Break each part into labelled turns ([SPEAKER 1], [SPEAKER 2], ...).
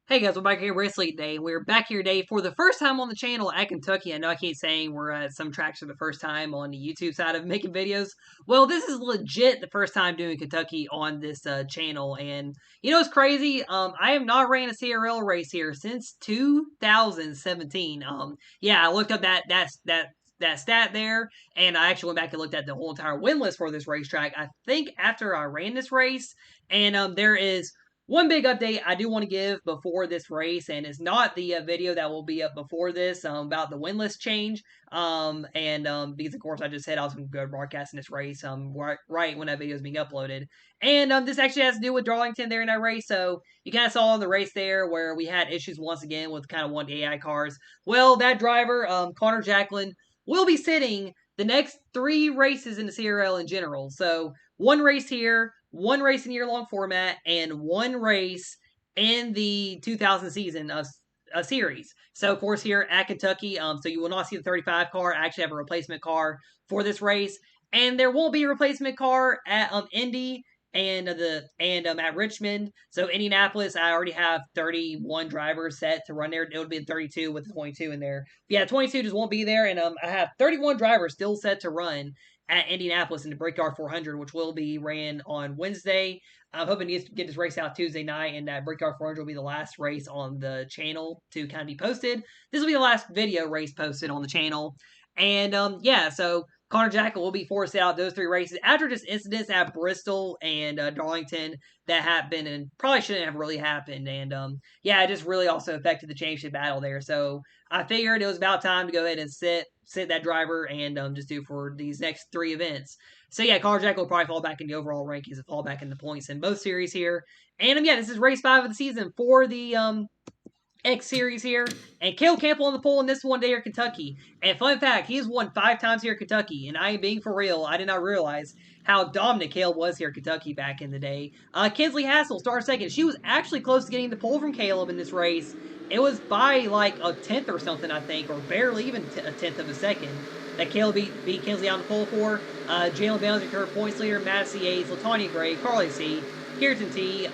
[SPEAKER 1] Hey guys, we're back here Race League Day. We're back here today for the first time on the channel at Kentucky. I know I keep saying we're at some tracks for the first time on the YouTube side of making videos. Well, this is legit the first time doing Kentucky on this channel. And you know it's crazy? I have not ran a CRL race here since 2017. Yeah, I looked up that stat there, and I actually went back and looked at the whole entire win list for this racetrack. I think after I ran this race, and there is one big update I do want to give before this race, and it's not the video that will be up before this about the win list change. Because of course I just said I was going to go broadcasting this race right when that video is being uploaded, and this actually has to do with Darlington there in that race. So you kind of saw in the race there where we had issues once again with kind of one AI cars. Well, that driver, Connor Jacklin, will be sitting the next 3 races in the CRL in general. So one race here, one race in year-long format, and one race in the 2000 season of a series. So, of course, here at Kentucky, so you will not see the 35 car. I actually have a replacement car for this race, and there won't be a replacement car at Indy at Richmond. So Indianapolis, I already have 31 drivers set to run there. It would be 32 with the 22 in there. But yeah, 22 just won't be there, and I have 31 drivers still set to run at Indianapolis in the Brickyard 400, which will be ran on Wednesday. I'm hoping to get this race out Tuesday night, and that Brickyard 400 will be the last race on the channel to kind of be posted. This will be the last video race posted on the channel. And yeah, so Connor Jackal will be forced out those 3 races after just incidents at Bristol and Darlington that happened and probably shouldn't have really happened. And yeah, it just really also affected the championship battle there. So I figured it was about time to go ahead and sit that driver and just do for these next 3 events. So yeah, Connor Jackal will probably fall back in the overall rankings and fall back in the points in both series here. And yeah, this is race 5 of the season for the X Series here, and Cale Campbell on the pole in this one day here at Kentucky. And fun fact, he's won 5 times here at Kentucky, and I am being for real. I did not realize how dominant Cale was here at Kentucky back in the day. Kinsley Hassel starts second. She was actually close to getting the pole from Caleb in this race. It was by like a 10th or something, I think, or barely even a 10th of a second that Caleb beat Kinsley on the pole for. Jalen Bounds, her points leader, Madison Yates, Latanya Gray, Carly C, Kirsten T,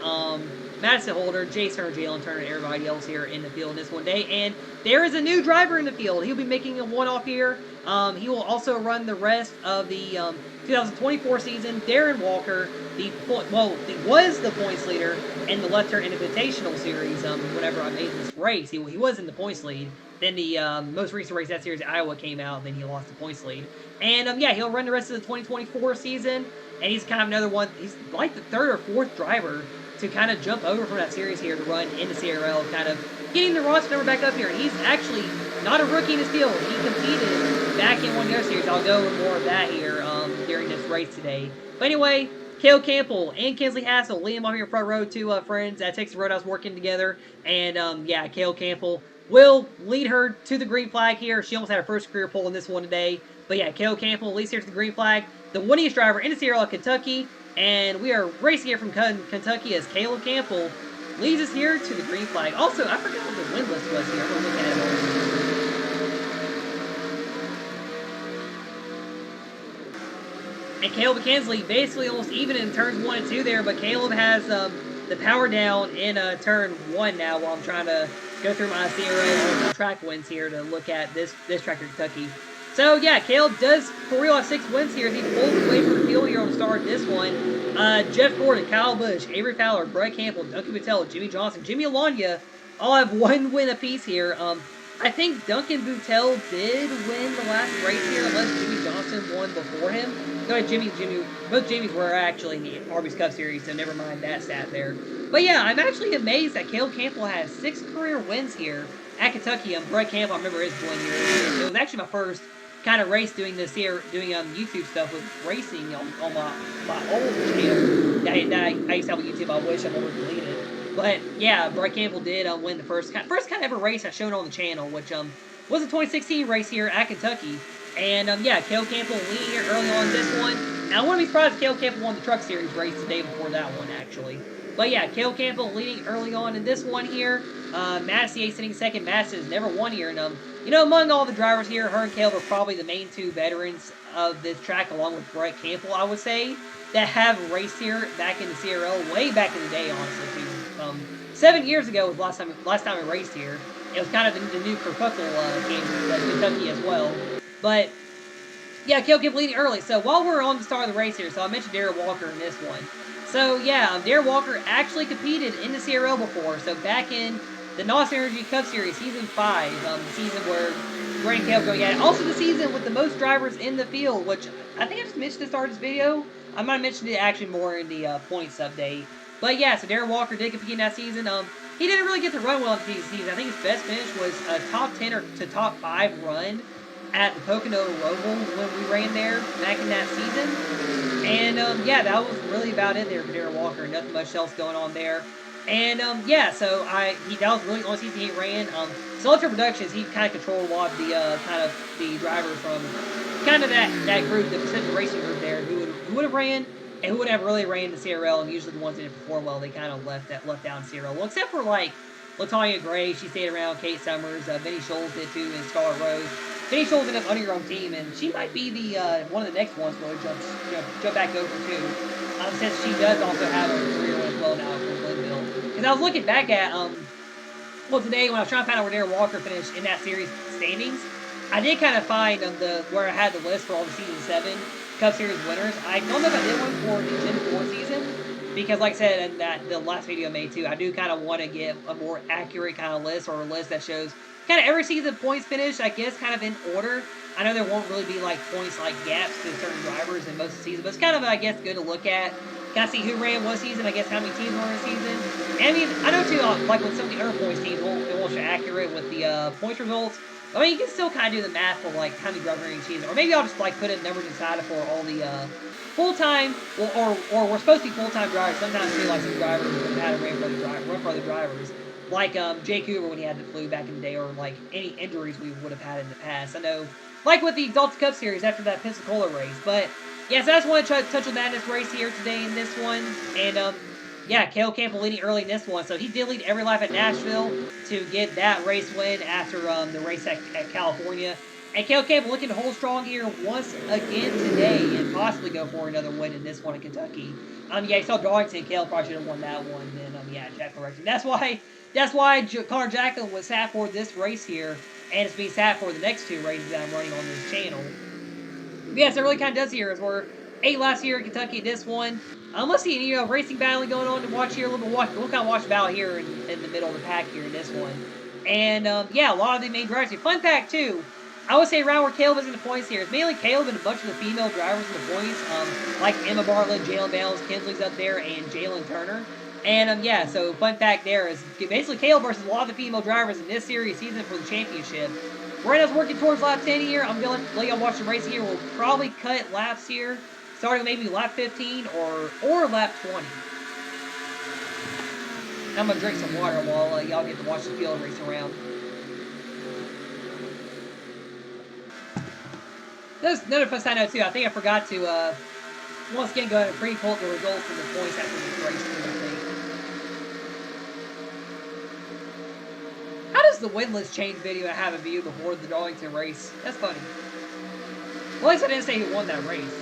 [SPEAKER 1] Madison Holder, Jace Hearn, Jalen Turner, and everybody else here in the field in this one day. And there is a new driver in the field. He'll be making a one-off here. He will also run the rest of the 2024 season. Darren Walker, was the points leader in the Left Turn Invitational Series whenever I made this race. He was in the points lead. Then the most recent race that series, Iowa, came out, and then he lost the points lead. And yeah, he'll run the rest of the 2024 season. And he's kind of another one. He's like the 3rd or 4th driver to kind of jump over from that series here to run into CRL, kind of getting the roster number back up here. And he's actually not a rookie in his field. He competed back in one of the other series. I'll go over more of that here during this race today. But anyway, Cale Campbell and Kinsley Hassel lead him off here front row, 2 friends at Texas Roadhouse working together. And yeah, Cale Campbell will lead her to the green flag here. She almost had her first career pole in this one today. But yeah, Cale Campbell leads here to the green flag. The winningest driver in the CRL, Kentucky. And we are racing here from Kentucky as Caleb Campbell leads us here to the green flag. Also, I forgot what the win list was here. I'm going to look at it. And Caleb Kinsley basically almost even in turns 1 and 2 there, but Caleb has the power down in turn 1 now while I'm trying to go through my CRL track wins here to look at this track in Kentucky. So, yeah, Caleb does, for real, have 6 wins here. He pulls away from the field here on the start this one. Jeff Gordon, Kyle Busch, Avery Fowler, Brett Campbell, Duncan Boutel, Jimmy Johnson, Jimmy Alanya all have 1 win apiece here. I think Duncan Boutel did win the last race here, unless Jimmy Johnson won before him. No, both Jimmys were actually in the Arby's Cup Series, so never mind that stat there. But yeah, I'm actually amazed that Caleb Campbell has 6 career wins here at Kentucky. Brett Campbell, I remember his 1 year. It was actually my first kind of race doing this here, doing YouTube stuff with racing on my old channel. I used to have a YouTube. I wish I never deleted it. But yeah, Brett Campbell did win the first kind of ever race I showed on the channel, which was a 2016 race here at Kentucky. And yeah, Cale Campbell leading here early on this one. Now I wouldn't be surprised if Cale Campbell won the Truck Series race the day before that one, actually. But yeah, Cale Campbell leading early on in this one here. Madison Yates sitting second. Madison has never won here, and you know, among all the drivers here, her and Caleb are probably the main 2 veterans of this track, along with Brett Campbell, I would say, that have raced here back in the CRL, way back in the day, honestly, too. 7 years ago was last time we raced here. It was kind of the new Kerfuffle game Kentucky as well. But yeah, Kale kept leading early. So while we're on the start of the race here, so I mentioned Darrell Walker in this one. So yeah, Darrell Walker actually competed in the CRL before. So back in the NOS Energy Cup Series, Season 5, the season where Ray and Kale going at it. Also the season with the most drivers in the field, which I think I just mentioned at the start of this video. I might have mentioned it actually more in the points update. But yeah, so Darrell Walker did compete in that season. He didn't really get to run well in the season. I think his best finish was a top 10 or to top 5 run at the Pocono Roval when we ran there back in that season. And yeah, that was really about it there for Darrell Walker. Nothing much else going on there. And yeah, so that was really the only season he ran. Selector Productions, he kind of controlled a lot of the kind of the drivers from kind of that group, the Pacific Racing group there, who would have ran and who would have really ran the CRL, and usually the ones that didn't perform well, they kind of left down CRL. Well, except for like Latonya Gray, she stayed around. Kate Summers, Benny Scholes did too, and Scarlett Rose. Benny Scholes ended up under her own team, and she might be the one of the next ones where jump back over too. Since she does also have a career as well now for Glenville. Because I was looking back at well today when I was trying to find out where Darrell Walker finished in that series standings, I did kind of find where I had the list for all the Season 7 Cup Series winners. I don't know if I did one for the Gen 4 season, because like I said in the last video I made too, I do kind of want to get a more accurate kind of list, or a list that shows kind of every season points finished, I guess, kind of in order. I know there won't really be like points like gaps to certain drivers in most of the season, but it's kind of, I guess, good to look at. Kind of see who ran one season, I guess how many teams were in a season. And I mean, I know too, like with some of the other points teams, it won't show accurate with the points results. I mean, you can still kind of do the math for like how many drivers are in each season, or maybe I'll just like put in numbers inside it for all the full-time, or we're supposed to be full-time drivers. Sometimes too, like some drivers would have had to run for other drivers. Like Jake Hoover when he had the flu back in the day, or like any injuries we would have had in the past. I know, like with the Exalted Cup Series after that Pensacola race. But yeah, so I just want to touch on Madness race here today in this one. And yeah, Cale Campbell leading early in this one, so he did lead every lap at Nashville to get that race win after the race at California. And Cale Campbell looking to hold strong here once again today and possibly go for another win in this one in Kentucky. Yeah, you saw Darlington. Cale probably should have won that one. And yeah, Jack correction. That's why Connor Jacklin was sat for this race here, and it's being sat for the next 2 races that I'm running on this channel. But yes, it really kind of does here, as we're 8 laps here in Kentucky at this one. Let's see, racing battling going on to watch here. We'll kind of watch battle here in the middle of the pack here in this one. And yeah, a lot of the main drivers here. Fun fact too, I would say around where Caleb is in the points here, it's mainly Caleb and a bunch of the female drivers in the points, like Emma Bartlett, Jalen Bales, Kinsley's up there, and Jalen Turner. And yeah, so fun fact there is basically Caleb versus a lot of the female drivers in this series season for the championship. Right now, working towards lap 10 here. I'm going to let y'all watch the race here. We'll probably cut laps here, starting maybe lap 15 or lap 20. I'm going to drink some water while y'all get to watch the field race around. There's another fun side note too. I think I forgot to once again go ahead and pre-pull the results for the points after this race too, I think. How does the win list change video I have a view before the Darlington race? That's funny. Well, at least I didn't say who won that race.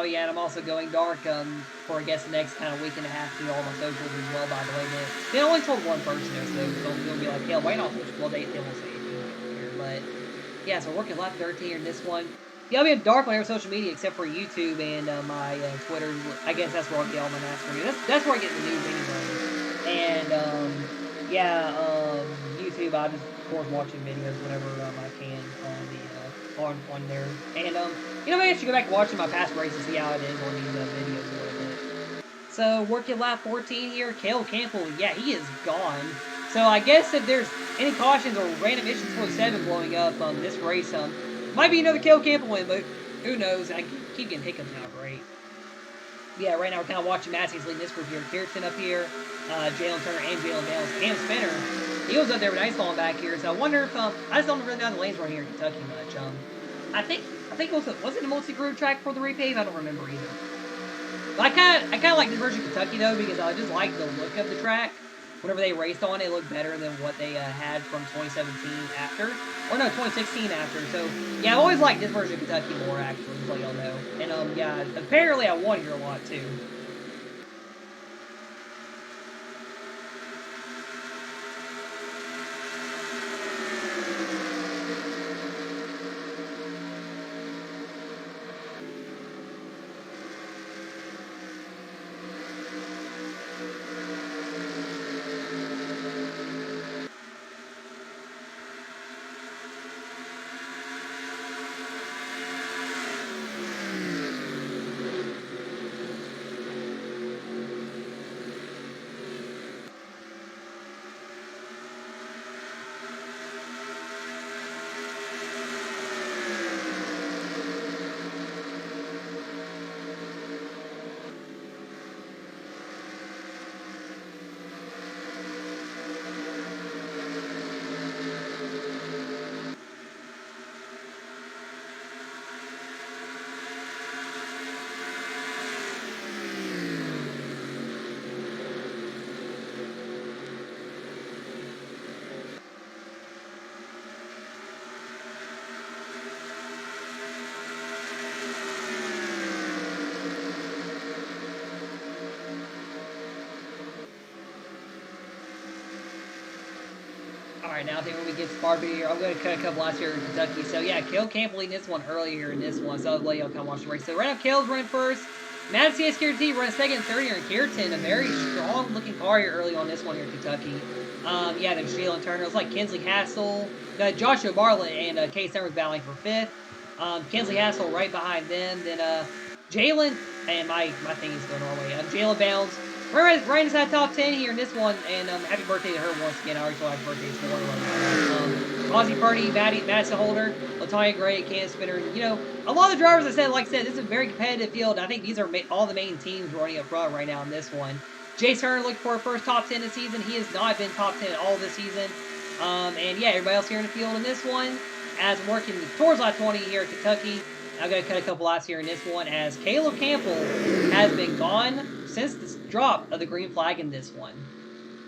[SPEAKER 1] Oh yeah, and I'm also going dark for I guess the next kind of week and a half to all my socials as well. By the way, they only told one person there, so don't be like, yeah, why not? Well, they won't say anything here, but yeah, so working lap 13 in this one. Yeah, I'll be in dark on every social media except for YouTube and my Twitter. I guess that's where I'll get all my NASCAR news. That's where I get the news anyway. And yeah, YouTube, I just of course watching videos whenever I can on the on there. And you know, maybe I should go back and watch my past races, see how it is on these videos a little bit. So working lap 14 here, Cale Campbell, yeah, he is gone. So I guess if there's any cautions or random issues 47 blowing up this race, might be another Cale Campbell win, but who knows? I keep getting hiccups now, great. Yeah, right now we're kind of watching Massey's leading this group here. Kirsten up here, Jalen Turner and Jalen Downs. Cam Spinner, he was up there with nice falling back here. So I wonder if I just don't really know the lanes around here in Kentucky much. I think was it a multi-groove track for the repave? I don't remember either. But I kind of like this version of Kentucky though because I just like the look of the track. Whenever they raced on it, it looked better than what they had from 2017 after. Or no, 2016 after. So, yeah, I always liked this version of Kentucky more, actually, just let y'all know. And, yeah, apparently I won here a lot, too. Alright, now I think when we get started here, I'm going to cut a couple laps here in Kentucky. So, yeah, Cale Campbell leading this one earlier in this one, so I'll let y'all come watch the race. So, right now, Cale's running first. Madison SKRT running second and third here in Kierton. A very strong-looking car here early on this one here in Kentucky. Yeah, there's Jalen Turner. It's like Kinsley Hassel. Got Joshua Bartlett and Kay Summers battling for fifth. Kinsley Hassel right behind them. Then Jalen, and my thing is going all the way up. Jalen Bounds. Right inside top 10 here in this one, and happy birthday to her once again. I already told happy birthday this morning. Ozzy Purdy, Madison Holder, Latonya Gray, Cam Spinner. You know, a lot of the drivers, like I said, this is a very competitive field. I think these are all the main teams running up front right now in this one. Jace Turner looking for a first top 10 this season. He has not been top 10 all this season. And yeah, everybody else here in the field in this one, as I'm working towards lap 20 here at Kentucky. I'm going to cut a couple laps here in this one as Caleb Campbell has been gone since the drop of the green flag in this one.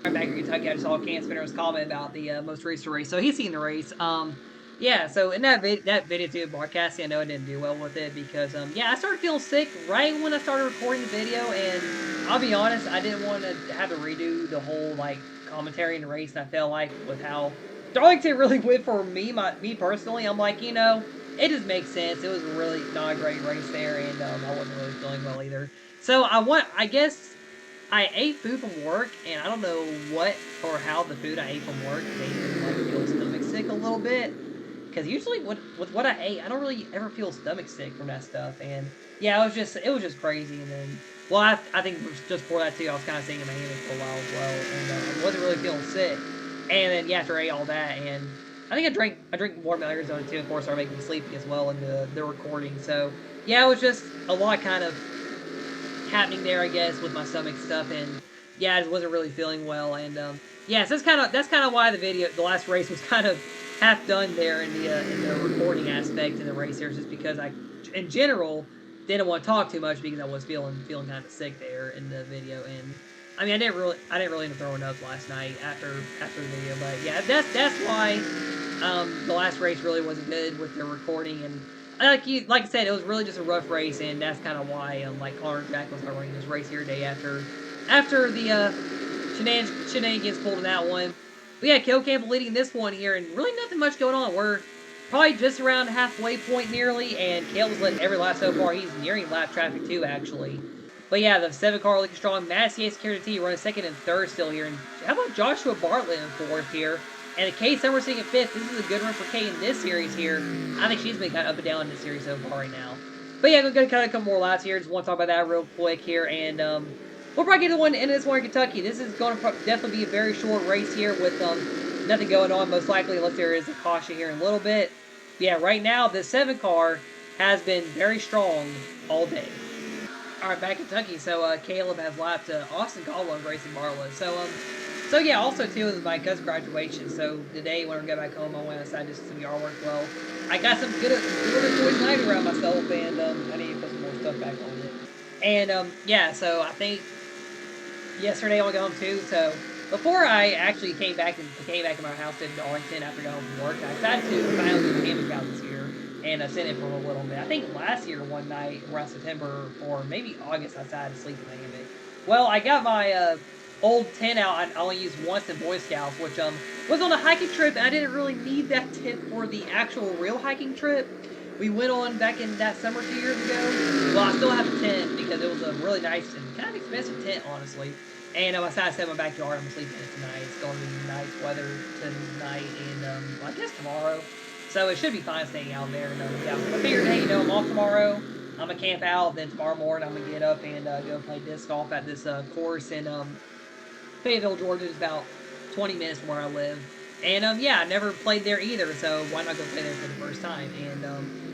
[SPEAKER 1] Right back in Kentucky, I just saw Cam Spinner's comment about the most recent race. So he's seen the race. Yeah, so in that video too, broadcasting, I know I didn't do well with it because, yeah, I started feeling sick right when I started recording the video. And I'll be honest, I didn't want to have to redo the whole, like, commentary in the race. And I felt like with how Darlington really went for me personally, I'm like, you know, it just makes sense. It was really not a great race there, and I wasn't really feeling well either. So I guess I ate food from work, and I don't know what or how the food I ate from work made me like feel stomach sick a little bit. Because usually with what I ate, I don't really ever feel stomach sick from that stuff. And yeah, it was just crazy. And then, well, I think just for that too, I was kind of singing my hammock for a while as well, and I wasn't really feeling sick. And then yeah, after I ate all that, and I think I drink more Miller Zone too. Of course, started making me sleepy as well in the recording. So yeah, it was just a lot kind of happening there, I guess, with my stomach stuff, and yeah, I just wasn't really feeling well. And yeah, so that's kind of why the last race was kind of half done there in the recording aspect in the race here, just because I, in general, didn't want to talk too much because I was feeling kind of sick there in the video. And I mean, I didn't really end up throwing up last night after the video, but yeah, that's why the last race really wasn't good with the recording. And like I said, it was really just a rough race, and that's kind of why like Connor Jack was not running this race here today after the shenanigans pulled in that one. But yeah, Kill Campbell leading this one here, and really nothing much going on. We're probably just around the halfway point nearly, and Caleb's led every lap so far. He's nearing lap traffic too, actually. But yeah, the 7 car looking strong. Massey Security running second and third still here. And how about Joshua Bartlett in fourth here? And Kay Summers sitting at fifth. This is a good run for Kay in this series here. I think she's been kind of up and down in this series so far right now. But yeah, we're going to kind of a couple more laps here. Just want to talk about that real quick here. And we'll probably get to the one end of this one in Kentucky. This is going to definitely be a very short race here with nothing going on, most likely, unless there is a caution here in a little bit. But yeah, right now, the 7 car has been very strong all day. All right, back in Kentucky. So Caleb has lapped Austin Caldwell and Grayson Bartlett. So yeah, also too is my cousin's graduation. So today when I go back home, I went outside to do some yard work. Well, I got some good toys lying around myself, and I need to put some more stuff back on it. And yeah, so I think yesterday I went home too. So before I actually came back in my house in Arlington after going home from work, I decided to finally do the hammock out this year. And I sent it for a little bit. I think last year, one night, around September or maybe August, I decided to sleep in the hammock. Well, I got my old tent out. I only used once in Boy Scouts, which was on a hiking trip. And I didn't really need that tent for the actual real hiking trip we went on back in that summer 2 years ago. Well, I still have a tent because it was a really nice and kind of expensive tent, honestly. And I decided to set my backyard. I'm sleeping in it tonight. It's going to be nice weather tonight and I guess tomorrow. So it should be fine staying out there. And yeah, I figured, hey, I'm off tomorrow. I'm going to camp out. Then tomorrow morning, I'm going to get up and go play disc golf at this course in Fayetteville, Georgia. It's about 20 minutes from where I live. And yeah, I never played there either. So why not go play there for the first time? And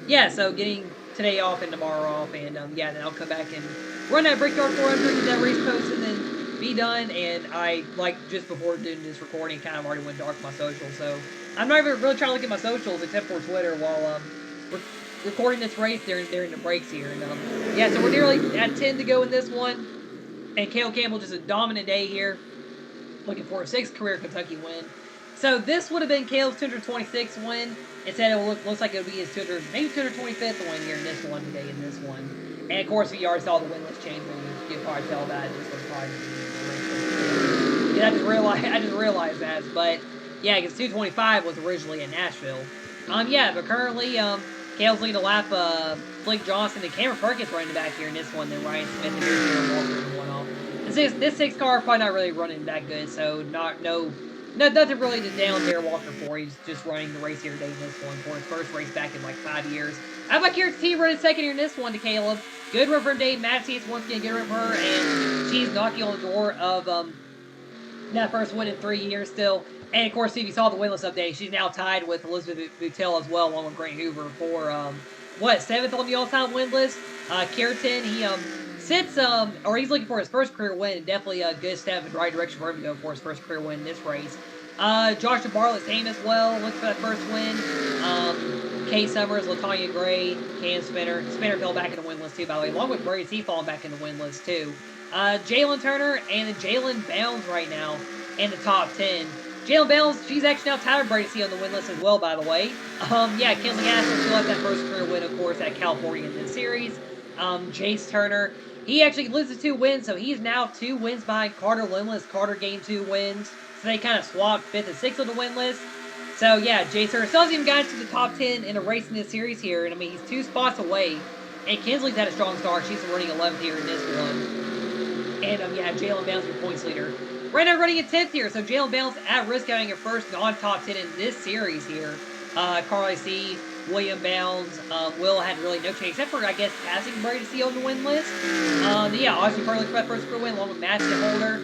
[SPEAKER 1] yeah, so getting today off and tomorrow off. And yeah, then I'll come back and run that Brickyard 400, get that race post, and then be done. And I, like, just before doing this recording, kind of already went dark on my social. So I'm not even really trying to look at my socials except for Twitter while recording this race during the breaks here. And yeah, so we're nearly at 10 to go in this one. And Cale Campbell just a dominant day here, looking for a 6th career Kentucky win. So this would have been Cale's 226th win. Instead, it looks like it would be his maybe 225th win here in this one today in this one. And of course, we already saw the win list change. You can probably tell that just from probably. Yeah, I just realized that, but. Yeah, because 225 was originally in Nashville. Yeah, but currently, Cale's leading a lap. Blake Johnson and Cameron Perkins running back here in this one. Then Ryan Smith and Aaron Walker in one off. This 6 car probably not really running that good, so nothing really to down Darren Walker for. He's just running the race here today in this one for his first race back in like 5 years. How about Karen T running second here in this one to Caleb? Good run for Dave Massey. It's once again good run for her, and she's knocking on the door of that first win in 3 years still. And, of course, if you saw the winless update, she's now tied with Elizabeth Buttel as well, along with Grant Hoover for, 7th on the all-time win list. Keratin, he sits, or he's looking for his first career win. Definitely a good step in the right direction for him to go for his first career win in this race. Joshua Bartlett, same as well, looking for that first win. Kay Summers, LaTanya Gray, Cam Spinner. Spinner fell back in the win list, too, by the way, along with Brady T falling back in the win list, too. Jalen Turner and Jalen Bounds right now in the top 10. Jalen Bounds, she's actually now tied with Brady C on the win list as well, by the way. Yeah, Kinley Aston still has that first career win, of course, at California in this series. Jace Turner, he actually loses 2 wins, so he's now 2 wins behind Carter Lindless. Carter gained 2 wins, so they kind of swapped 5th and 6th on the win list. So, yeah, Jace Turner still hasn't even gotten to the top 10 in a race in this series here, and I mean, he's 2 spots away. And Kinsley's had a strong start. She's running 11th here in this one. And, yeah, Jalen Bounds, your points leader. Right now running at 10th here, so Jalen Bounds at risk of having her first non-top 10 in this series here. Carly C, William Bounds, Will had really no change, except for, I guess, passing Brady C on the win list. Yeah, Austin Perley for that first career win, along with Matthew Holder,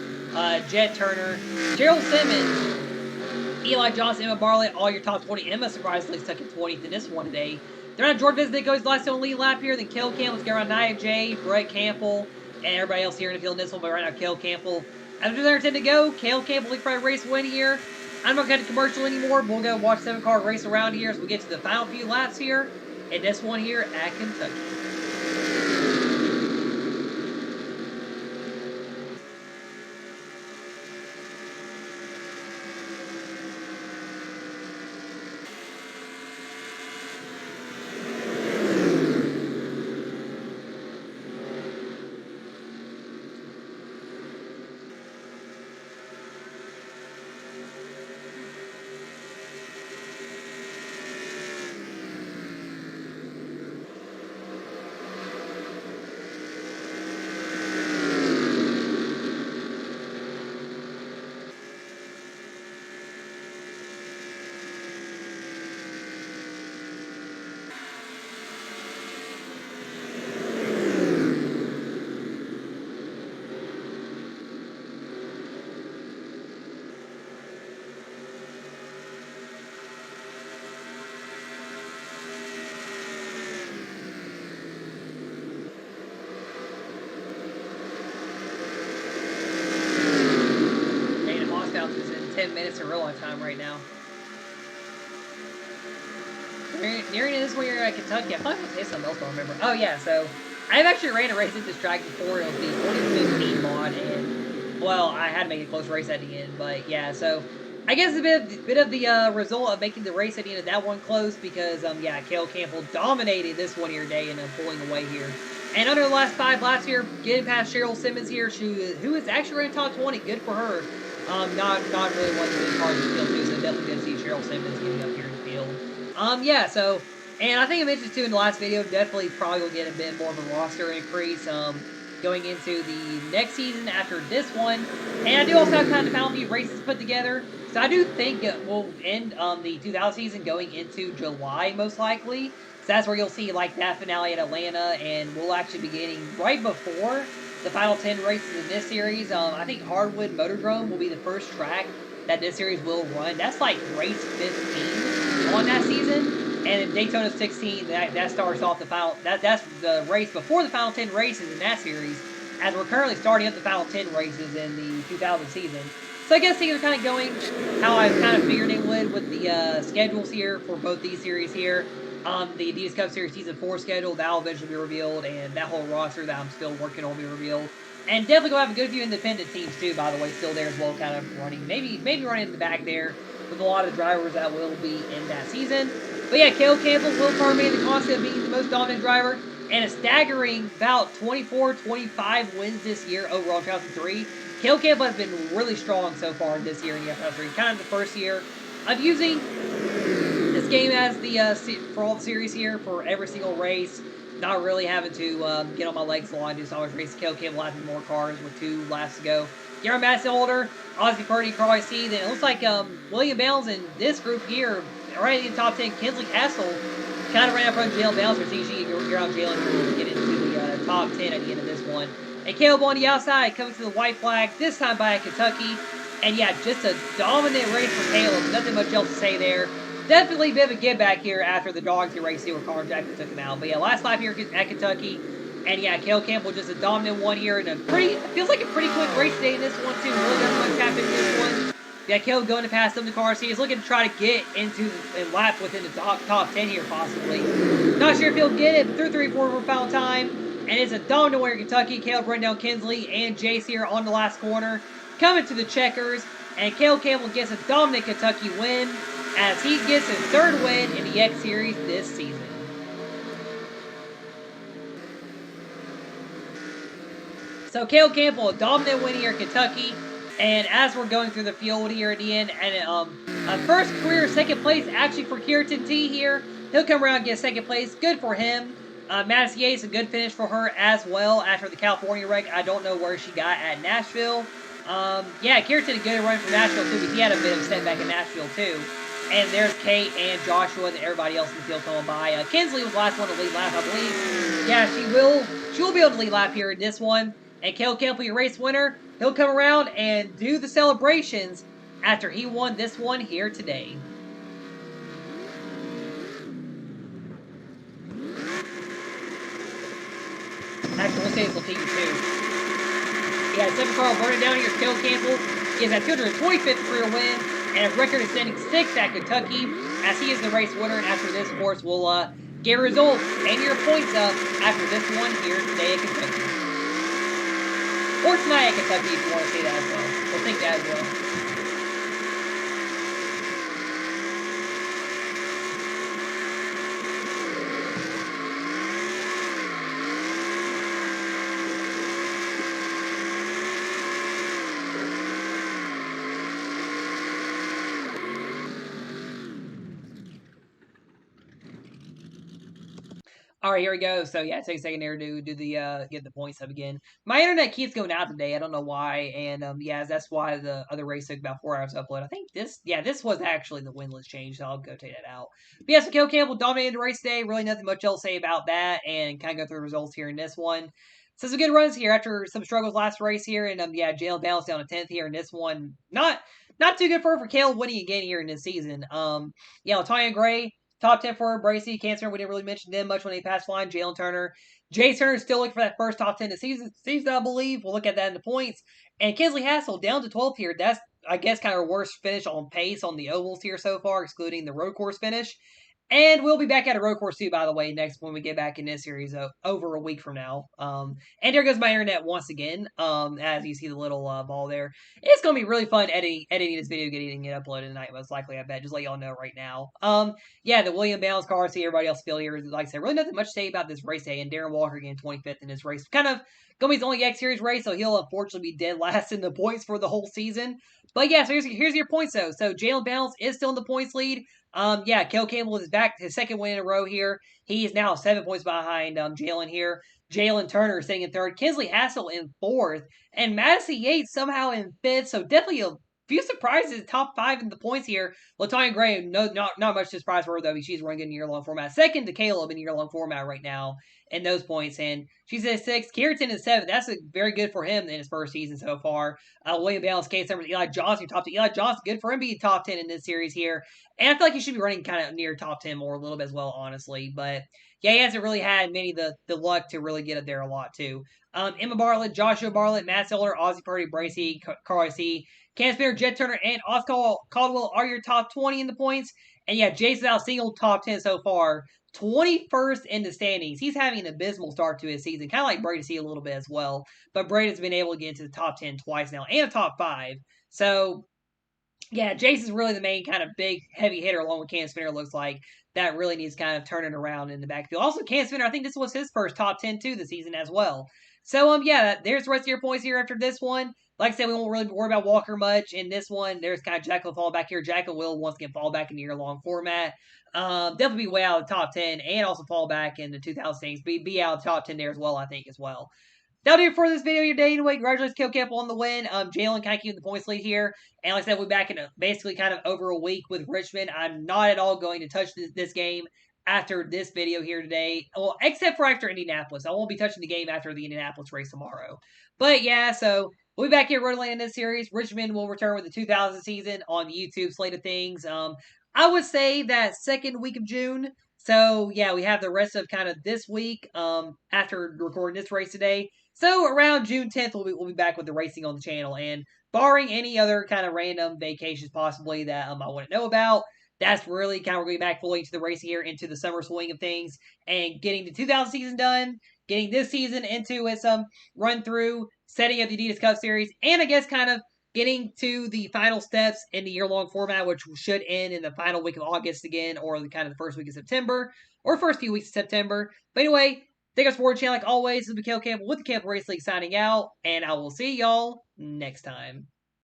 [SPEAKER 1] Jet Turner, Gerald Simmons, Eli Johnson, Emma Bartlett, all your top 20. Emma surprisingly stuck in 20th in this one today. They're not Jordan Visit goes last on lead lap here, then Kel Campbell, let's get around Nia J, Brett Campbell, and everybody else here in the field in this one, but right now, Kel Campbell. After they're 10 to go, Cale Campbell looking for a race win here. I'm not going to commercial anymore. We'll go watch 7-car race around here as we get to the final few laps here. And this one here at Kentucky. minutes in real life time right now. Nearing this one here at Kentucky. I thought I was say something else, I don't remember. Oh yeah, so I've actually ran a race at this track before. It was the 2015 mod, and well, I had to make a close race at the end. But yeah, so I guess a bit of the result of making the race at the end of that one close because yeah, Cale Campbell dominated this one here day and pulling away here. And under the last 5 laps here, getting past Cheryl Simmons here, who is actually running top 20. Good for her. Not really one of the good cars in the field too, so definitely good to see Cheryl Simmons getting up here in the field. Yeah, so, and I think I mentioned too in the last video, definitely probably will get a bit more of a roster increase, going into the next season after this one. And I do also have kind of penalty races put together, so I do think we'll end the 2000 season going into July, most likely. So that's where you'll see, like, that finale at Atlanta, and we'll actually be getting right before the final 10 races in this series. I think Hardwood Motordrome will be the first track that this series will run. That's like race 15 on that season, and in Daytona 16, that starts off the final. That's the race before the final 10 races in that series, as we're currently starting up the final 10 races in the 2000 season. So I guess things are kind of going how I kind of figured it would with the schedules here for both these series here. The Adidas Cup Series Season 4 schedule, that'll eventually be revealed, and that whole roster that I'm still working on will be revealed. And definitely going to have a good few independent teams, too, by the way, still there as well, kind of running, maybe running in the back there with a lot of drivers that will be in that season. But yeah, Cale Campbell will permeate the concept of being the most dominant driver, and a staggering about 24, 25 wins this year overall in 2003. Cale Campbell has been really strong so far this year in the F3. Kind of the first year of using this game as the for all the series here for every single race. Not really having to get on my legs a lot. Just always race Cale Campbell having more cars with 2 laps to go. Garrett Madison Holder, Ozzy Purdy, Carl IC. Then it looks like William Bales in this group here, right in the top 10. Kinsley Hassel kind of ran up front of Jalen Bales for CG. You're out Jalen will get into the top 10 at the end of this one. And Caleb on the outside coming to the white flag, this time by Kentucky. And yeah, just a dominant race for Caleb. Nothing much else to say there. Definitely a bit of a get back here after the Dogs race here where Connor Jackson took him out. But yeah, last lap here at Kentucky. And yeah, Cale Campbell just a dominant one here. And feels like a pretty quick race today in this one too. Really doesn't much happen in this one. Yeah, Caleb going to pass some of the cars. He's looking to try to get into and lap within the top 10 here possibly. Not sure if he'll get it, but through 3-4 for final time. And it's a dominant winner in Kentucky. Caleb running down Kinsley and Jace here on the last corner. Coming to the checkers. And Cale Campbell gets a dominant Kentucky win as he gets his 3rd win in the X Series this season. So Cale Campbell, a dominant win here in Kentucky. And as we're going through the field here at the end, and first career 2nd place actually for Kierton T here. He'll come around and get 2nd place. Good for him. Madison Yates, a good finish for her as well after the California wreck. I don't know where she got at Nashville. Yeah, Kierton a good run from Nashville too, because he had a bit of a setback in Nashville too. And there's Kate and Joshua and everybody else in the field coming by. Kinsley was the last one to lead lap, I believe. Yeah, she will be able to lead lap here in this one. And Cale Campbell, your race winner, he'll come around and do the celebrations after he won this one here today. Actually, we'll say it's Latifi too. Yeah, 7 car burning down here. Cale Campbell is at 225th career win and a record extending 6th at Kentucky, as he is the race winner. And after this, of course, we'll get results and your points up after this one here today at Kentucky. Or tonight at Kentucky, if you want to say that as well. We'll think that as well. All right, here we go. So yeah, take a second here to do the get the points up again. My internet keeps going out today. I don't know why, and yeah, that's why the other race took about 4 hours to upload. I think this was actually the winless change, so I'll go take that out. But yeah, so Cale Campbell dominated the race today. Really nothing much else to say about that, and kind of go through the results here in this one. So some good runs here after some struggles last race here, and yeah, Jalen Bales down to 10th here in this one. Not too good for Cale winning again here in this season. Yeah, Latonya Gray. Top 10 for Bracy, Cancer. We didn't really mention them much when they passed the line. Jalen Turner. Jay Turner is still looking for that first top 10 this season, I believe. We'll look at that in the points. And Kinsley Hassel down to 12th here. That's I guess, kind of worst finish on pace on the ovals here so far, excluding the road course finish. And we'll be back at a road course too, by the way, next when we get back in this series over a week from now. And there goes my internet once again. As you see the little ball there, it's gonna be really fun editing this video, getting it uploaded tonight. Most likely, I bet. Just let y'all know right now. Yeah, the William Bales car. See everybody else feel here. Like I said, really nothing much to say about this race day. And Darren Walker getting 25th in this race, kind of gonna be his only X Series race, so he'll unfortunately be dead last in the points for the whole season. But yeah, so here's your points though. So Jalen Bales is still in the points lead. Yeah, Kel Campbell is back, his second win in a row here. He is now 7 points behind Jalen here. Jalen Turner sitting in third. Kinsley Hassel in fourth. And Madison Yates somehow in fifth. So definitely a few surprises, top 5 in the points here. Latonya Gray, not much to surprise for her, though. She's running in year-long format. Second to Caleb in year-long format right now in those points. And she's at 6th. Kierton is 7th. That's very good for him in his first season so far. William Bales, Case Summers, Eli Johnson, top 2. Eli Johnson, good for him being top 10 in this series here. And I feel like he should be running kind of near top 10 more a little bit as well, honestly. But yeah, he hasn't really had many of the luck to really get up there a lot, too. Emma Bartlett, Joshua Bartlett, Matt Seller, Ozzie Purdy, Bracey, Carl C., Cam Spinner, Jet Turner, and Oscar Caldwell are your top 20 in the points. And yeah, Jason Alsingle, top 10 so far. 21st in the standings. He's having an abysmal start to his season, kind of like Brady C a little bit as well. But Brady's been able to get into the top 10 twice now and a top 5. So yeah, Jason's really the main kind of big heavy hitter along with Cam Spinner, looks like, that really needs kind of turning around in the backfield. Also, Cam Spinner, I think this was his first top 10 too this season as well. So yeah, there's the rest of your points here after this one. Like I said, we won't really worry about Walker much in this one. There's kind of Jacqueline fall back here. Jacqueline will once again fall back in the year-long format. Definitely be way out of the top 10 and also fall back in the 2000s. Be out of the top 10 there as well, I think, as well. That'll do it for this video today. Anyway, congratulations, Kel Campbell on the win. Jalen kind of keeping the points lead here. And like I said, we'll be back in basically kind of over a week with Richmond. I'm not at all going to touch this game after this video here today. Well, except for after Indianapolis. I won't be touching the game after the Indianapolis race tomorrow. But yeah, so we'll be back here running in this series. Richmond will return with the 2000 season on the YouTube slate of things. I would say that second week of June. So yeah, we have the rest of kind of this week after recording this race today. So around June 10th, we'll be back with the racing on the channel. And barring any other kind of random vacations possibly that I wouldn't know about, that's really kind of going back fully into the racing here, into the summer swing of things, and getting the 2000 season done, getting this season into its run through, setting up the Adidas Cup Series, and I guess kind of getting to the final steps in the year-long format, which should end in the final week of August again, or the kind of the first week of September, or first few weeks of September. But anyway, thank you guys for watching. Like always, this is Kel Campbell with the Campbell Race League signing out, and I will see y'all next time.